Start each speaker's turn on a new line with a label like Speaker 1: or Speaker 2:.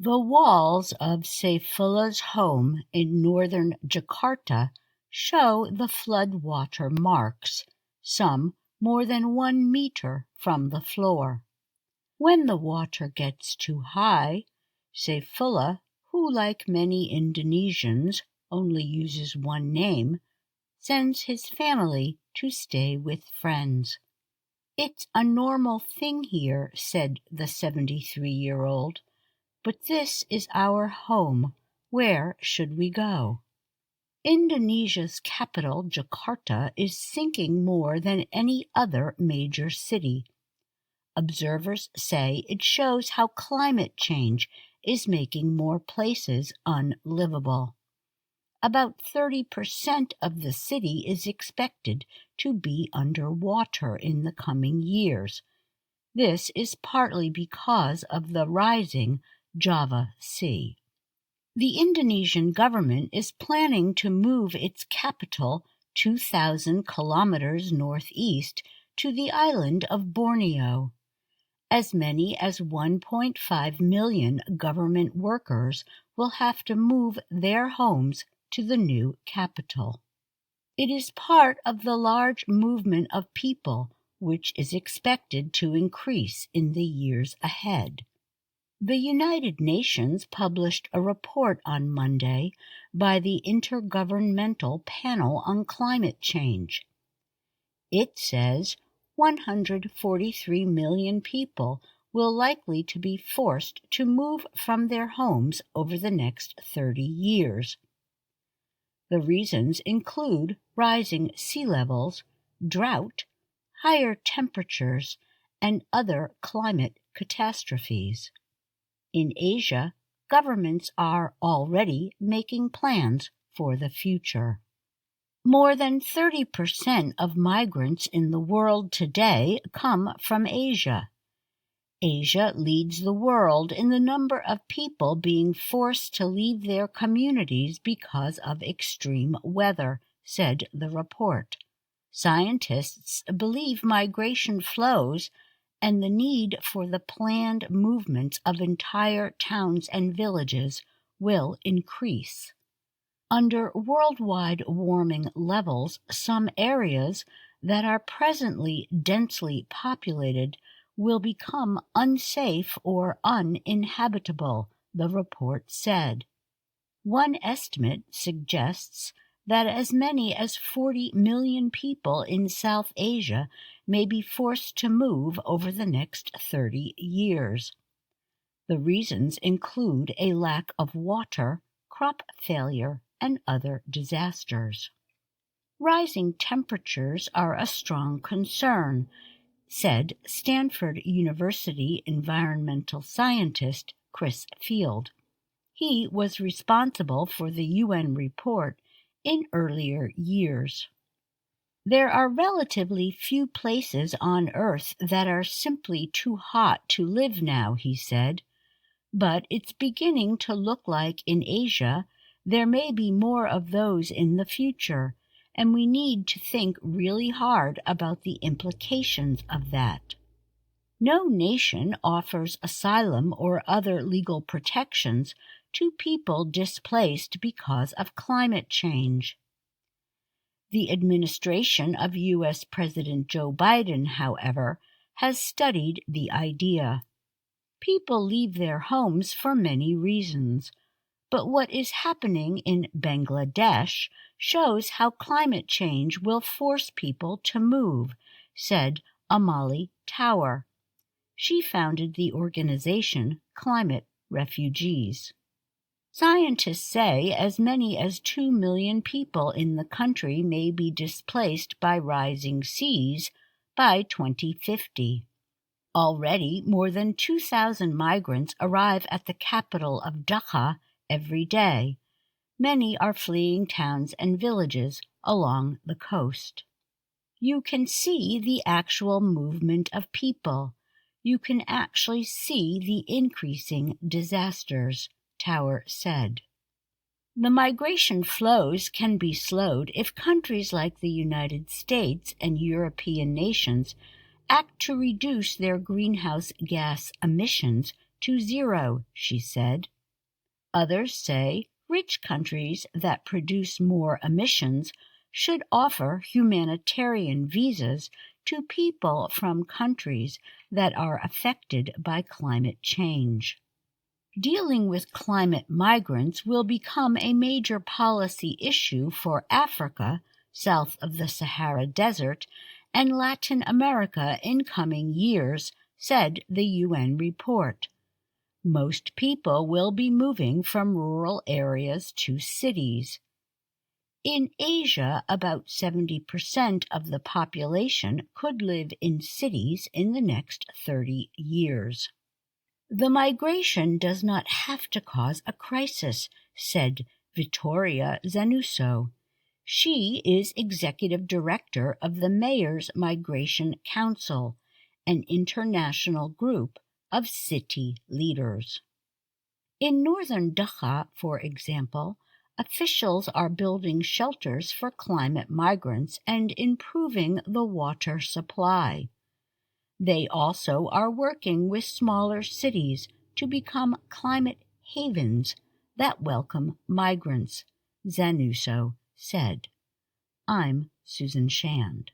Speaker 1: The walls of Saifullah's home in northern Jakarta show the flood water marks, some more than 1 meter from the floor. When the water gets too high, Saifullah, who like many Indonesians only uses one name, sends his family to stay with friends. "It's a normal thing here," said the 73-year-old. "But this is our home. Where should we go?" Indonesia's capital, Jakarta, is sinking more than any other major city. Observers say it shows how climate change is making more places unlivable. About 30% of the city is expected to be underwater in the coming years. This is partly because of the rising Java Sea. The Indonesian government is planning to move its capital 2,000 kilometers northeast to the island of Borneo. As many as 1.5 million government workers will have to move their homes to the new capital. It is part of the large movement of people which is expected to increase in the years ahead. The United Nations published a report on Monday by the Intergovernmental Panel on Climate Change. It says 143 million people will likely to be forced to move from their homes over the next 30 years. The reasons include rising sea levels, drought, higher temperatures, and other climate catastrophes. In Asia, governments are already making plans for the future. More than 30% of migrants in the world today come from Asia. Asia leads the world in the number of people being forced to leave their communities because of extreme weather, said the report. Scientists believe migration flows and the need for the planned movements of entire towns and villages will increase. Under worldwide warming levels, some areas that are presently densely populated will become unsafe or uninhabitable, the report said. One estimate suggests that as many as 40 million people in South Asia may be forced to move over the next 30 years. The reasons include a lack of water, crop failure, and other disasters. Rising temperatures are a strong concern, said Stanford University environmental scientist Chris Field. He was responsible for the UN report in earlier years. There are relatively few places on Earth that are simply too hot to live now, he said, but it's beginning to look like in Asia there may be more of those in the future, and we need to think really hard about the implications of that. No nation offers asylum or other legal protections to people displaced because of climate change. The administration of U.S. President Joe Biden, however, has studied the idea. People leave their homes for many reasons, but what is happening in Bangladesh shows how climate change will force people to move, said Amali Tower. She founded the organization Climate Refugees. Scientists say as many as 2 million people in the country may be displaced by rising seas by 2050. Already, more than 2,000 migrants arrive at the capital of Dhaka every day. Many are fleeing towns and villages along the coast. You can see the actual movement of people. You can actually see the increasing disasters, Tower said. The migration flows can be slowed if countries like the United States and European nations act to reduce their greenhouse gas emissions to zero, she said. Others say rich countries that produce more emissions should offer humanitarian visas to people from countries that are affected by climate change. Dealing with climate migrants will become a major policy issue for Africa, south of the Sahara Desert, and Latin America in coming years, said the UN report. Most people will be moving from rural areas to cities. In Asia, about 70% of the population could live in cities in the next 30 years. The migration does not have to cause a crisis, said Vittoria Zanuso. She is executive director of the Mayors Migration Council, an international group of city leaders. In northern Dhaka, for example, officials are building shelters for climate migrants and improving the water supply. They also are working with smaller cities to become climate havens that welcome migrants, Zanuso said. I'm Susan Shand.